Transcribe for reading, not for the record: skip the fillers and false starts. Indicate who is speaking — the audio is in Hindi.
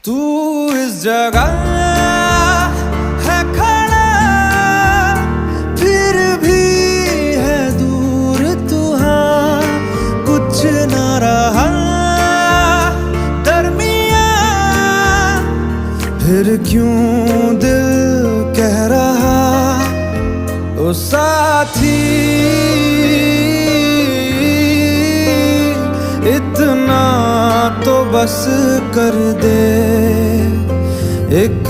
Speaker 1: तू इस जगह है खड़ा, फिर भी है दूर तू, हाँ कुछ न रहा दरमिया। फिर क्यों दिल कह रहा ओ साथी, इतना तो बस कर दे एक